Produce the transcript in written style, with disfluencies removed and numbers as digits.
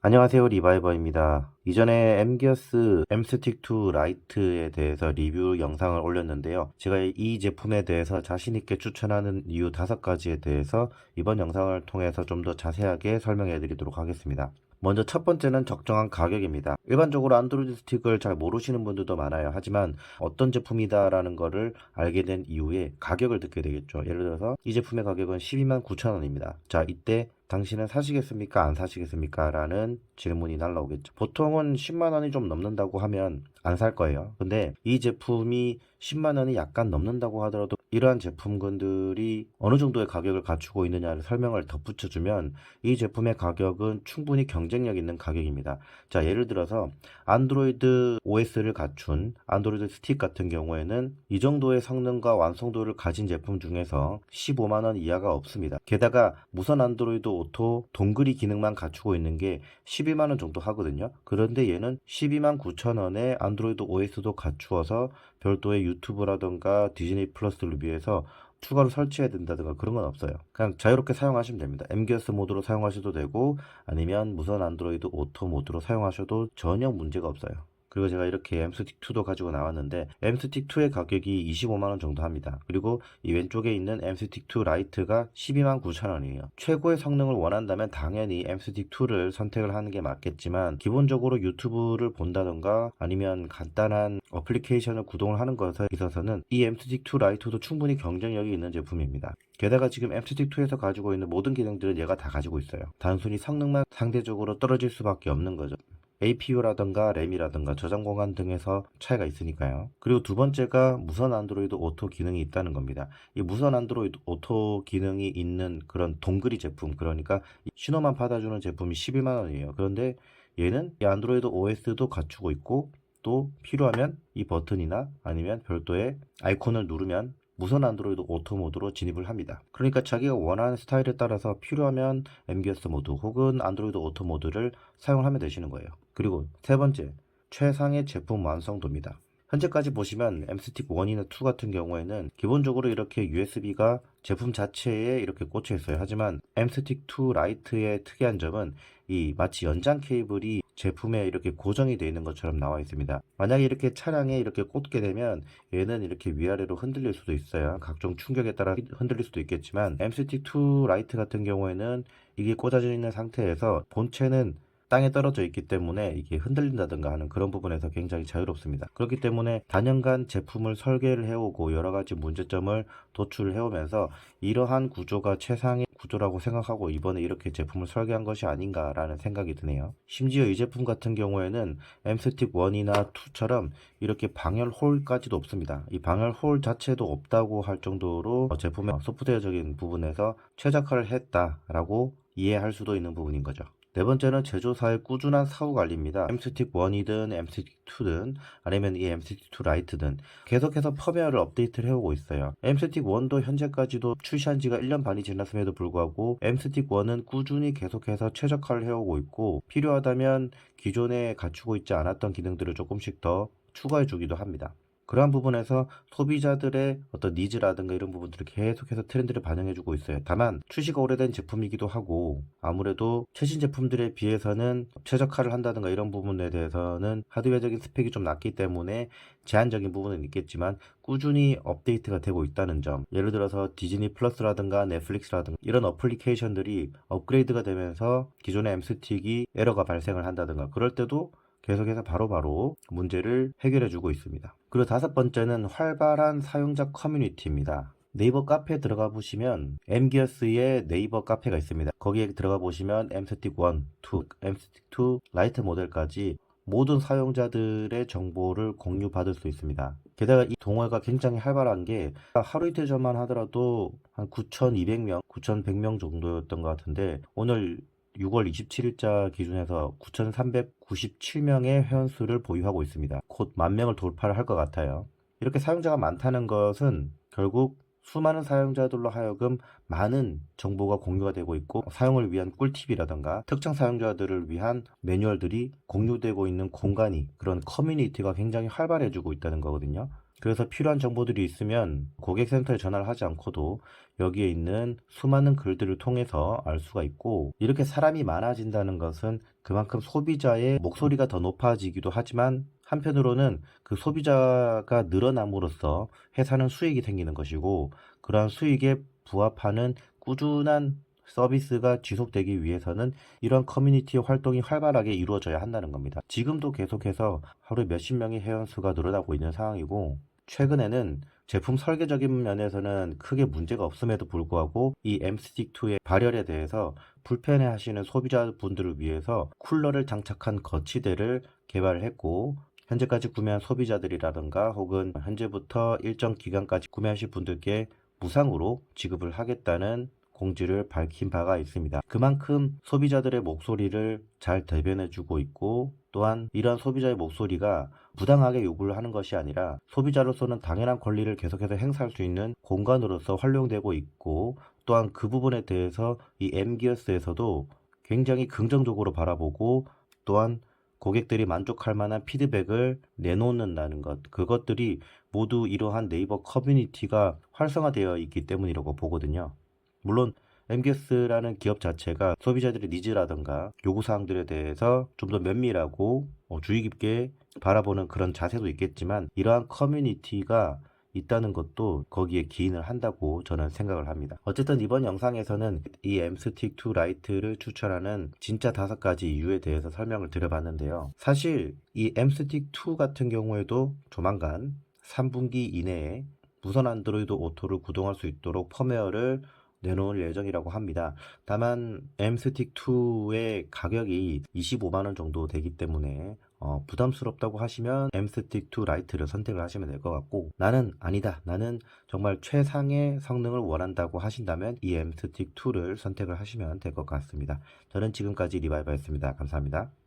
안녕하세요, 리바이버입니다. 이전에 엠기어스 M스틱2 라이트에 대해서 리뷰 영상을 올렸는데요. 제가 이 제품에 대해서 자신있게 추천하는 이유 5가지에 대해서 이번 영상을 통해서 좀 더 자세하게 설명해 드리도록 하겠습니다. 먼저 첫 번째는 적정한 가격입니다. 일반적으로 안드로이드 스틱을 잘 모르시는 분들도 많아요. 하지만 어떤 제품이다라는 거를 알게 된 이후에 가격을 듣게 되겠죠. 예를 들어서 이 제품의 가격은 12만 9천 원입니다. 자, 이때 당신은 사시겠습니까? 안 사시겠습니까? 라는 질문이 날라오겠죠. 보통은 10만 원이 좀 넘는다고 하면 안 살 거예요. 근데 이 제품이 10만 원이 약간 넘는다고 하더라도 이러한 제품군들이 어느 정도의 가격을 갖추고 있느냐를 설명을 덧붙여주면 이 제품의 가격은 충분히 경쟁력 있는 가격입니다. 자, 예를 들어서 안드로이드 OS를 갖춘 안드로이드 스틱 같은 경우에는 이 정도의 성능과 완성도를 가진 제품 중에서 15만 원 이하가 없습니다. 게다가 무선 안드로이드 오토 동그리 기능만 갖추고 있는 게 12만 원 정도 하거든요. 그런데 얘는 12만 9천 원에 안드로이드 OS도 갖추어서 별도의 유튜브라던가 디즈니 플러스를 위해서 추가로 설치해야 된다든가 그런 건 없어요. 그냥 자유롭게 사용하시면 됩니다. MGS 모드로 사용하셔도 되고 아니면 무선 안드로이드 오토 모드로 사용하셔도 전혀 문제가 없어요. 그리고 제가 이렇게 M스틱2도 가지고 나왔는데 M스틱2의 가격이 25만원 정도 합니다. 그리고 이 왼쪽에 있는 M스틱2 라이트가 12만 9천원이에요. 최고의 성능을 원한다면 당연히 M스틱2를 선택을 하는 게 맞겠지만 기본적으로 유튜브를 본다던가 아니면 간단한 어플리케이션을 구동을 하는 것에 있어서는 이 M스틱2 라이트도 충분히 경쟁력이 있는 제품입니다. 게다가 지금 M스틱2에서 가지고 있는 모든 기능들은 얘가 다 가지고 있어요. 단순히 성능만 상대적으로 떨어질 수밖에 없는 거죠. APU라든가 램이라든가 저장 공간 등에서 차이가 있으니까요. 그리고 두 번째가 무선 안드로이드 오토 기능이 있다는 겁니다. 이 무선 안드로이드 오토 기능이 있는 그런 동그리 제품, 그러니까 신호만 받아주는 제품이 11만 원이에요. 그런데 얘는 이 안드로이드 OS도 갖추고 있고 또 필요하면 이 버튼이나 아니면 별도의 아이콘을 누르면 무선 안드로이드 오토 모드로 진입을 합니다. 그러니까 자기가 원하는 스타일에 따라서 필요하면 MGS 모드 혹은 안드로이드 오토 모드를 사용하면 되시는 거예요. 그리고 세 번째, 최상의 제품 완성도입니다. 현재까지 보시면 M스틱 1이나 2 같은 경우에는 기본적으로 이렇게 USB가 제품 자체에 이렇게 꽂혀 있어요. 하지만 M스틱 2 라이트의 특이한 점은 이 마치 연장 케이블이 제품에 이렇게 고정이 되어 있는 것처럼 나와 있습니다. 만약에 이렇게 차량에 이렇게 꽂게 되면 얘는 이렇게 위아래로 흔들릴 수도 있어요. 각종 충격에 따라 흔들릴 수도 있겠지만 M스틱 2 라이트 같은 경우에는 이게 꽂아져 있는 상태에서 본체는 땅에 떨어져 있기 때문에 이게 흔들린다든가 하는 그런 부분에서 굉장히 자유롭습니다. 그렇기 때문에 단연간 제품을 설계를 해오고 여러 가지 문제점을 도출을 해오면서 이러한 구조가 최상의 구조라고 생각하고 이번에 이렇게 제품을 설계한 것이 아닌가라는 생각이 드네요. 심지어 이 제품 같은 경우에는 M스틱 1이나 2처럼 이렇게 방열 홀까지도 없습니다. 이 방열 홀 자체도 없다고 할 정도로 제품의 소프트웨어적인 부분에서 최적화를 했다라고 이해할 수도 있는 부분인 거죠. 네 번째는 제조사의 꾸준한 사후 관리입니다. M스틱 1이든 M스틱 2든 아니면 이 M스틱 2 라이트든 계속해서 펌웨어를 업데이트를 해오고 있어요. M스틱 1도 현재까지도 출시한 지가 1년 반이 지났음에도 불구하고 M스틱 1은 꾸준히 계속해서 최적화를 해오고 있고 필요하다면 기존에 갖추고 있지 않았던 기능들을 조금씩 더 추가해 주기도 합니다. 그러한 부분에서 소비자들의 어떤 니즈라든가 이런 부분들을 계속해서 트렌드를 반영해주고 있어요. 다만 출시가 오래된 제품이기도 하고 아무래도 최신 제품들에 비해서는 최적화를 한다든가 이런 부분에 대해서는 하드웨어적인 스펙이 좀 낮기 때문에 제한적인 부분은 있겠지만 꾸준히 업데이트가 되고 있다는 점, 예를 들어서 디즈니 플러스라든가 넷플릭스라든가 이런 어플리케이션들이 업그레이드가 되면서 기존의 M스틱이 에러가 발생을 한다든가 그럴 때도 계속해서 바로바로 문제를 해결해주고 있습니다. 그리고 다섯 번째는 활발한 사용자 커뮤니티입니다. 네이버 카페에 들어가 보시면 M기어스의 네이버 카페가 있습니다. 거기에 들어가 보시면 M스틱 1, 2, M스틱 2 라이트 모델까지 모든 사용자들의 정보를 공유받을 수 있습니다. 게다가 이 동호회가 굉장히 활발한 게 하루 이틀 전만 하더라도 한 9,200명, 9,100명 정도였던 것 같은데 오늘 6월 27일자 기준에서 9,397명의 회원수를 보유하고 있습니다. 곧 10,000명을 돌파를 할 것 같아요. 이렇게 사용자가 많다는 것은 결국 수많은 사용자들로 하여금 많은 정보가 공유가 되고 있고 사용을 위한 꿀팁이라던가 특정 사용자들을 위한 매뉴얼들이 공유되고 있는 공간이 그런 커뮤니티가 굉장히 활발해지고 있다는 거거든요. 그래서 필요한 정보들이 있으면 고객센터에 전화를 하지 않고도 여기에 있는 수많은 글들을 통해서 알 수가 있고 이렇게 사람이 많아진다는 것은 그만큼 소비자의 목소리가 더 높아지기도 하지만 한편으로는 그 소비자가 늘어남으로써 회사는 수익이 생기는 것이고 그러한 수익에 부합하는 꾸준한 서비스가 지속되기 위해서는 이런 커뮤니티 활동이 활발하게 이루어져야 한다는 겁니다. 지금도 계속해서 하루에 몇십 명의 회원수가 늘어나고 있는 상황이고 최근에는 제품 설계적인 면에서는 크게 문제가 없음에도 불구하고 이 MS틱2의 발열에 대해서 불편해하시는 소비자분들을 위해서 쿨러를 장착한 거치대를 개발을 했고 현재까지 구매한 소비자들이라든가 혹은 현재부터 일정 기간까지 구매하실 분들께 무상으로 지급을 하겠다는 공지를 밝힌 바가 있습니다. 그만큼 소비자들의 목소리를 잘 대변해주고 있고 또한 이러한 소비자의 목소리가 부당하게 요구를 하는 것이 아니라 소비자로서는 당연한 권리를 계속해서 행사할 수 있는 공간으로서 활용되고 있고 또한 그 부분에 대해서 이 M기어스에서도 굉장히 긍정적으로 바라보고 또한 고객들이 만족할 만한 피드백을 내놓는다는 것, 그것들이 모두 이러한 네이버 커뮤니티가 활성화되어 있기 때문이라고 보거든요. 물론 MGS라는 기업 자체가 소비자들의 니즈라든가 요구사항들에 대해서 좀 더 면밀하고 주의 깊게 바라보는 그런 자세도 있겠지만 이러한 커뮤니티가 있다는 것도 거기에 기인을 한다고 저는 생각을 합니다. 어쨌든 이번 영상에서는 이 MS틱2 라이트를 추천하는 진짜 5가지 이유에 대해서 설명을 드려봤는데요. 사실 이 MS틱2 같은 경우에도 조만간 3분기 이내에 무선 안드로이드 오토를 구동할 수 있도록 펌웨어를 내놓을 예정이라고 합니다. 다만 M스틱2의 가격이 25만원 정도 되기 때문에 부담스럽다고 하시면 M스틱2 라이트를 선택을 하시면 될 것 같고 나는 아니다. 나는 정말 최상의 성능을 원한다고 하신다면 이 M스틱2를 선택을 하시면 될 것 같습니다. 저는 지금까지 리바이버였습니다. 감사합니다.